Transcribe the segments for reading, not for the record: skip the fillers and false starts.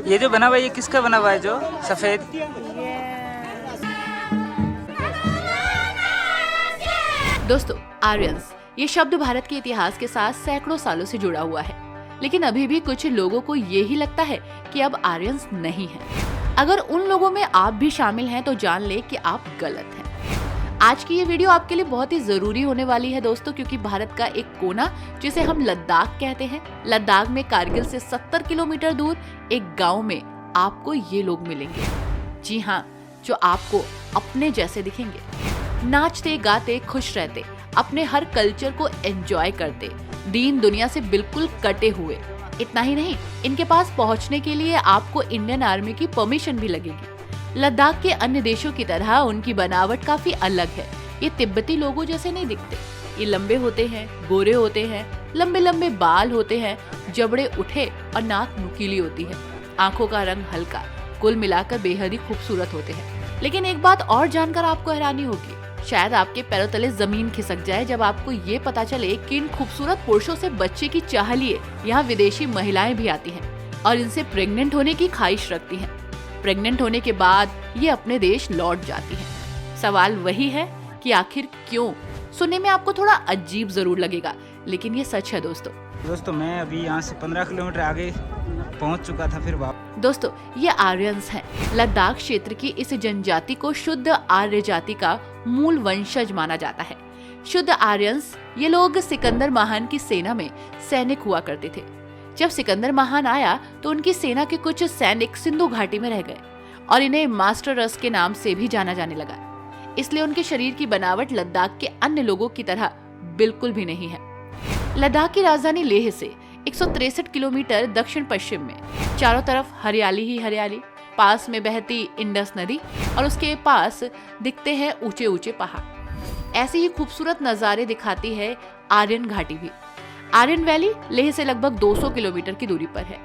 ये जो बना हुआ है ये किसका बना हुआ है जो सफेद? दोस्तों, आर्यंस ये शब्द भारत के इतिहास के साथ सैकड़ों सालों से जुड़ा हुआ है, लेकिन अभी भी कुछ लोगों को ये ही लगता है कि अब आर्यंस नहीं है। अगर उन लोगों में आप भी शामिल हैं तो जान ले कि आप गलत हैं। आज की ये वीडियो आपके लिए बहुत ही जरूरी होने वाली है दोस्तों, क्योंकि भारत का एक कोना जिसे हम लद्दाख कहते हैं, लद्दाख में कारगिल से 70 किलोमीटर दूर एक गांव में आपको ये लोग मिलेंगे। जी हाँ, जो आपको अपने जैसे दिखेंगे, नाचते गाते खुश रहते, अपने हर कल्चर को एंजॉय करते, दीन दुनिया से बिल्कुल कटे हुए। इतना ही नहीं, इनके पास पहुंचने के लिए आपको इंडियन आर्मी की परमिशन भी लगेगी। लद्दाख के अन्य देशों की तरह उनकी बनावट काफी अलग है। ये तिब्बती लोगों जैसे नहीं दिखते। ये लंबे होते हैं, गोरे होते हैं, लंबे लंबे बाल होते हैं, जबड़े उठे और नाक नुकीली होती है, आंखों का रंग हल्का, कुल मिलाकर बेहद ही खूबसूरत होते हैं। लेकिन एक बात और जानकर आपको हैरानी होगी, शायद आपके पैरों तले जमीन खिसक जाए जब आपको ये पता चले कि इन खूबसूरत पुरुषों से बच्चे की चाह लिए यहाँ विदेशी महिलाएं भी आती हैं और इनसे प्रेग्नेंट होने की ख्वाहिश रखती हैं। प्रेग्नेंट होने के बाद ये अपने देश लौट जाती हैं। सवाल वही है कि आखिर क्यों? सुनने में आपको थोड़ा अजीब जरूर लगेगा, लेकिन ये सच है दोस्तों। मैं अभी यहाँ से 15 किलोमीटर आगे पहुँच चुका था फिर वापस। दोस्तों, ये आर्यंस हैं। लद्दाख क्षेत्र की इस जनजाति को शुद्ध आर्य जाति का मूल वंशज माना जाता है। शुद्ध आर्यंस ये लोग सिकंदर महान की सेना में सैनिक हुआ करते थे। जब सिकंदर महान आया तो उनकी सेना के कुछ सैनिक सिंधु घाटी में रह गए और इन्हें मास्टर रस के नाम से भी जाना जाने लगा। इसलिए उनके शरीर की बनावट लद्दाख के अन्य लोगों की तरह बिल्कुल भी नहीं है। लद्दाख की राजधानी लेह से 163 किलोमीटर दक्षिण पश्चिम में चारों तरफ हरियाली ही हरियाली, पास में बहती इंडस नदी और उसके पास दिखते हैं ऊंचे ऊंचे पहाड़। ऐसे ही खूबसूरत नजारे दिखाती है आर्यन घाटी भी। आर्यन वैली लेह से लगभग 200 किलोमीटर की दूरी पर है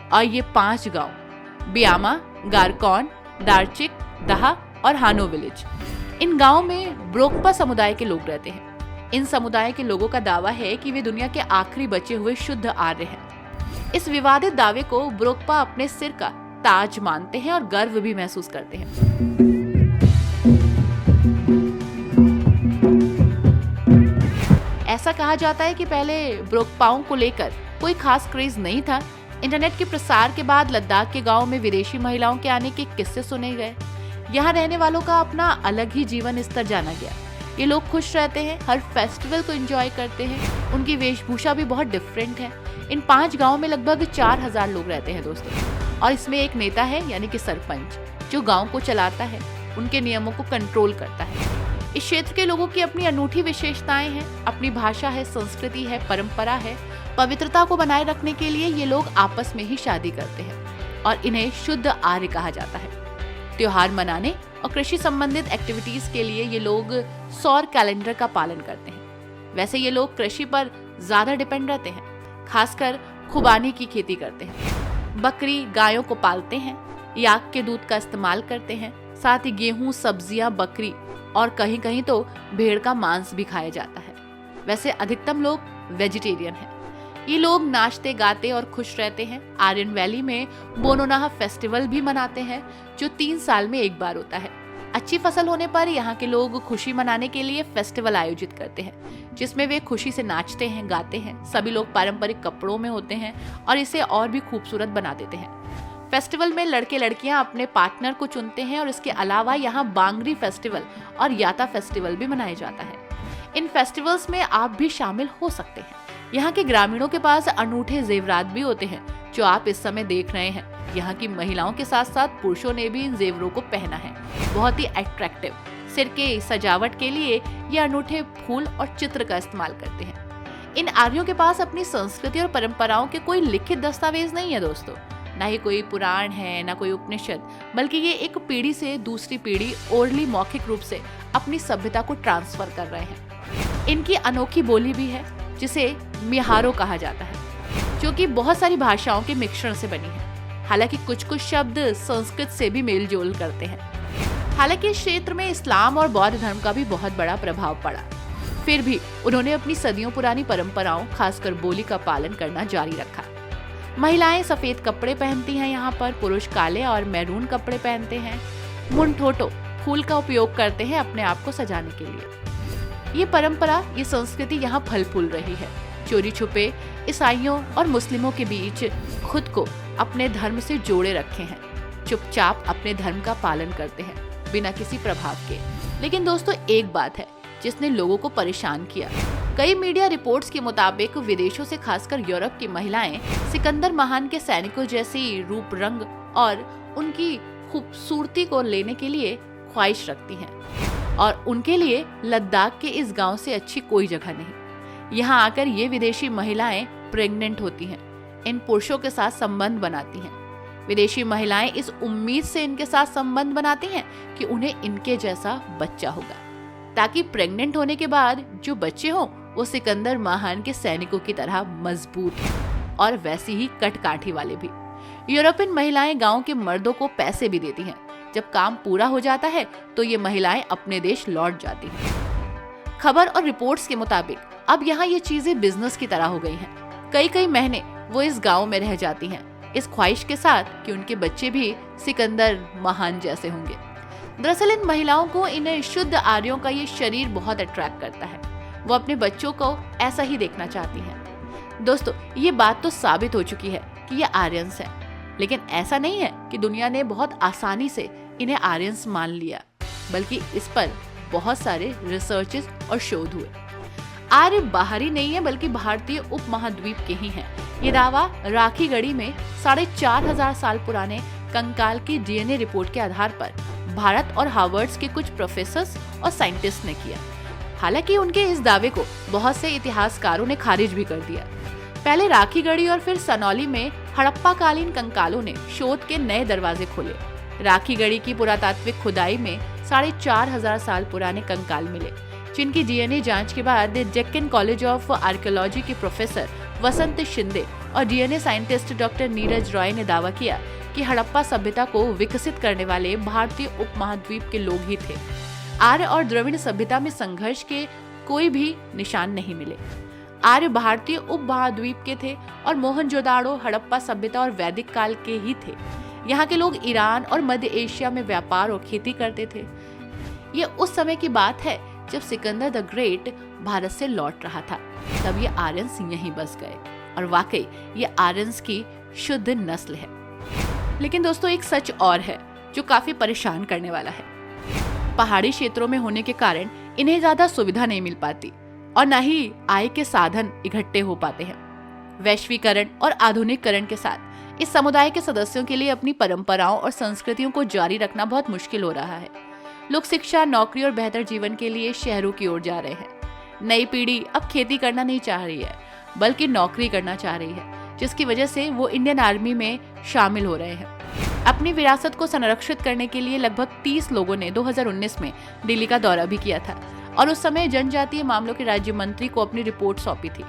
और ये 5 गांव बियामा, गारकौन, दारचिक, दहा और हानो विलेज, इन गांवों में ब्रोकपा समुदाय के लोग रहते हैं। इन समुदाय के लोगों का दावा है कि वे दुनिया के आखिरी बचे हुए शुद्ध आर्य हैं। इस विवादित दावे को ब्रोकपा अपने सिर का ताज मानते हैं और गर्व भी महसूस करते हैं। ऐसा कहा जाता है कि पहले ब्रोकपाओं को लेकर कोई खास क्रेज नहीं था। इंटरनेट के प्रसार के बाद लद्दाख के गांव में विदेशी महिलाओं के आने के किस्से सुने गए। यहाँ रहने वालों का अपना अलग ही जीवन स्तर जाना गया। ये लोग खुश रहते हैं, हर फेस्टिवल को एंजॉय करते हैं। उनकी वेशभूषा भी बहुत डिफरेंट है। इन 5 गांवों में लगभग 4000 लोग रहते हैं दोस्तों, और इसमें एक नेता है यानी कि सरपंच, जो गांव को चलाता है, उनके नियमों को कंट्रोल करता है। इस क्षेत्र के लोगों की अपनी अनूठी विशेषताएं हैं, अपनी भाषा है, संस्कृति है, परंपरा है। पवित्रता को बनाए रखने के लिए ये लोग आपस में ही शादी करते हैं और इन्हें शुद्ध आर्य कहा जाता है। त्योहार मनाने और कृषि संबंधित एक्टिविटीज के लिए ये लोग सौर कैलेंडर का पालन करते हैं। वैसे ये लोग कृषि पर ज्यादा डिपेंड रहते हैं, खासकर खुबानी की खेती करते हैं, बकरी गायों को पालते हैं, याक के दूध का इस्तेमाल करते हैं, साथ ही गेहूं, सब्जियां, बकरी और कहीं कहीं तो भेड़ का मांस भी खाया जाता है। वैसे अधिकतम लोग वेजिटेरियन हैं। ये लोग नाचते गाते और खुश रहते हैं। आर्यन वैली में बोनोनाहा फेस्टिवल भी मनाते हैं, जो 3 साल में एक बार होता है। अच्छी फसल होने पर यहाँ के लोग खुशी मनाने के लिए फेस्टिवल आयोजित करते हैं, जिसमें वे खुशी से नाचते हैं, गाते हैं। सभी लोग पारंपरिक कपड़ों में होते हैं और इसे और भी खूबसूरत बना देते हैं। फेस्टिवल में लड़के लड़कियां अपने पार्टनर को चुनते हैं और इसके अलावा यहाँ बांगरी फेस्टिवल और याता फेस्टिवल भी मनाया जाता है। इन फेस्टिवल्स में आप भी शामिल हो सकते हैं। यहाँ के ग्रामीणों के पास अनूठे जेवरात भी होते हैं, जो आप इस समय देख रहे हैं। यहाँ की महिलाओं के साथ साथ पुरुषों ने भी इन जेवरों को पहना है, बहुत ही अट्रैक्टिव। सिर के सजावट के लिए ये अनूठे फूल और चित्र का इस्तेमाल करते हैं। इन आर्यों के पास अपनी संस्कृति और परंपराओं के कोई लिखित दस्तावेज नहीं है दोस्तों, ना ही कोई पुराण है, ना कोई उपनिषद, बल्कि ये एक पीढ़ी से दूसरी पीढ़ी ओरली मौखिक रूप से अपनी सभ्यता को ट्रांसफर कर रहे हैं। इनकी अनोखी बोली भी है, जिसे मिहारो कहा जाता है, जो कि बहुत सारी भाषाओं के मिश्रण से बनी है। हालांकि कुछ कुछ शब्द संस्कृत से भी मेल जोल करते हैं। हालांकि इस क्षेत्र में इस्लाम और बौद्ध धर्म का भी बहुत बड़ा प्रभाव पड़ा, फिर भी उन्होंने अपनी सदियों पुरानी परंपराओं, खासकर बोली का पालन करना जारी रखा। महिलाएं सफेद कपड़े पहनती हैं यहाँ पर, पुरुष काले और मैरून कपड़े पहनते हैं। मुंडोटो फूल का उपयोग करते हैं अपने आप को सजाने के लिए। ये परंपरा, ये संस्कृति यहाँ फल फूल रही है। चोरी छुपे ईसाइयों और मुस्लिमों के बीच खुद को अपने धर्म से जोड़े रखे हैं, चुपचाप अपने धर्म का पालन करते हैं बिना किसी प्रभाव के। लेकिन दोस्तों, एक बात है जिसने लोगों को परेशान किया। कई मीडिया रिपोर्ट्स के मुताबिक विदेशों से खासकर यूरोप की महिलाएं सिकंदर महान के सैनिकों जैसी रूप रंग और उनकी खूबसूरती को लेने के लिए ख्वाहिश रखती हैं और उनके लिए लद्दाख के इस गांव से अच्छी कोई जगह नहीं। यहाँ आकर ये विदेशी महिलाएं प्रेग्नेंट होती हैं, इन पुरुषों के साथ संबंध बनाती हैं। विदेशी महिलाएं इस उम्मीद से इनके साथ संबंध बनाती हैं कि उन्हें इनके जैसा बच्चा होगा, ताकि प्रेग्नेंट होने के बाद जो बच्चे हों वो सिकंदर महान के सैनिकों की तरह मजबूत हों और वैसी ही कटकाठी वाले भी। यूरोपियन महिलाएं गांव के मर्दों को पैसे भी देती हैं। जब काम पूरा हो जाता है तो ये महिलाएं अपने देश लौट जाती हैं। खबर और रिपोर्ट्स के मुताबिक अब यहाँ ये चीजें बिजनेस की तरह हो गई हैं। कई महीने वो इस गांव में रह जाती हैं, इस ख्वाहिश के साथ कि उनके बच्चे भी सिकंदर महान जैसे होंगे। दरअसल इन महिलाओं को इन शुद्ध आर्यों का ये शरीर बहुत अट्रैक्ट करता है। वो अपने बच्चों को ऐसा ही देखना चाहती हैं। दोस्तों, ये बात तो साबित हो चुकी है कि ये आर्यंस हैं, लेकिन ऐसा नहीं है कि दुनिया ने बहुत आसानी से इन्हें आर्यंस मान लिया, बल्कि इस पर बहुत सारे रिसर्चेस और शोध हुए। आर्य बाहरी नहीं है, बल्कि भारतीय उपमहाद्वीप के ही हैं। ये दावा राखीगढ़ी में 4500 साल पुराने कंकाल की डीएनए रिपोर्ट के आधार पर भारत और हार्वर्ड के कुछ प्रोफेसर्स और साइंटिस्ट ने किया। हालांकि उनके इस दावे को बहुत से इतिहासकारों ने खारिज भी कर दिया। पहले राखीगढ़ी और फिर सनौली में हड़प्पा कालीन कंकालों ने शोध के नए दरवाजे खोले। राखीगढ़ी की पुरातात्विक खुदाई में 4500 साल पुराने कंकाल मिले, जिनकी डीएनए जांच के बाद डेक्कन कॉलेज ऑफ आर्कियोलॉजी के प्रोफेसर वसंत शिंदे और DNA scientist doctor Neeraj Roy ने दावा किया कि हड़प्पा सभ्यता को विकसित करने वाले भारतीय उपमहाद्वीप के लोग ही थे। आर्य और द्रविड़ सभ्यता में संघर्ष के कोई भी निशान नहीं मिले। आर्य भारतीय उपमहाद्वीप के थे और मोहनजोदाड़ो हड़प्पा सभ्यता और वैदिक काल के ही थे। यहाँ के लोग ईरान और मध्य एशिया में व्यापार और खेती करते थे। ये उस समय की बात है जब सिकंदर द ग्रेट भारत से लौट रहा था। तब ये आर्यंस यहीं बस गए और वाकई ये आर्यंस की शुद्ध नस्ल है। लेकिन दोस्तों, एक सच और है जो काफी परेशान करने वाला है। पहाड़ी क्षेत्रों में होने के कारण इन्हें ज्यादा सुविधा नहीं मिल पाती और न ही आय के साधन इकट्ठे हो पाते हैं। वैश्वीकरण और आधुनिकीकरण के साथ इस समुदाय के सदस्यों के लिए अपनी परंपराओं और संस्कृतियों को जारी रखना बहुत मुश्किल हो रहा है। लोग शिक्षा, नौकरी और बेहतर जीवन के लिए शहरों की ओर जा रहे हैं। नई पीढ़ी अब खेती करना नहीं चाह रही है, बल्कि नौकरी करना चाह रही है, जिसकी वजह से वो इंडियन आर्मी में शामिल हो रहे हैं। अपनी विरासत को संरक्षित करने के लिए लगभग 30 लोगों ने 2019 में दिल्ली का दौरा भी किया था और उस समय जनजातीय मामलों के राज्य मंत्री को अपनी रिपोर्ट सौंपी थी।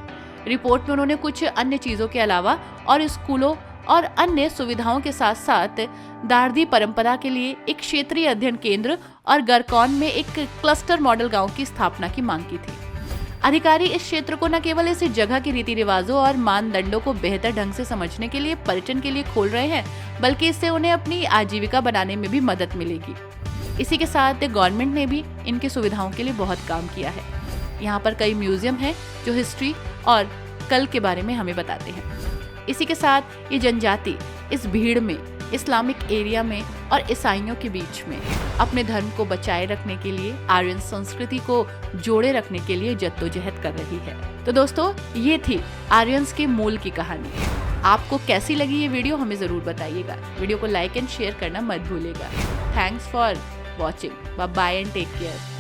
रिपोर्ट में उन्होंने कुछ अन्य चीजों के अलावा और स्कूलों और अन्य सुविधाओं के साथ साथ दार्दी परंपरा के लिए एक क्षेत्रीय अध्ययन केंद्र और गरकौन में एक क्लस्टर मॉडल गांव की स्थापना की मांग की थी। अधिकारी इस क्षेत्र को न केवल इस जगह के रीति रिवाजों और मानदंडों को बेहतर ढंग से समझने के लिए पर्यटन के लिए खोल रहे हैं, बल्कि इससे उन्हें अपनी आजीविका बनाने में भी मदद मिलेगी। इसी के साथ गवर्नमेंट ने भी इनकी सुविधाओं के लिए बहुत काम किया है। यहाँ पर कई म्यूजियम हैं जो हिस्ट्री और कल के बारे में हमें बताते हैं। इसी के साथ ये जनजाति इस भीड़ में, इस्लामिक एरिया में और ईसाइयों के बीच में अपने धर्म को बचाए रखने के लिए, आर्यन संस्कृति को जोड़े रखने के लिए जद्दोजहद कर रही है। तो दोस्तों, ये थी आर्यंस के मूल की कहानी। आपको कैसी लगी ये वीडियो हमें जरूर बताइएगा। वीडियो को लाइक एंड शेयर करना मत भूलिएगा। Thanks for watching. Bye bye and take care.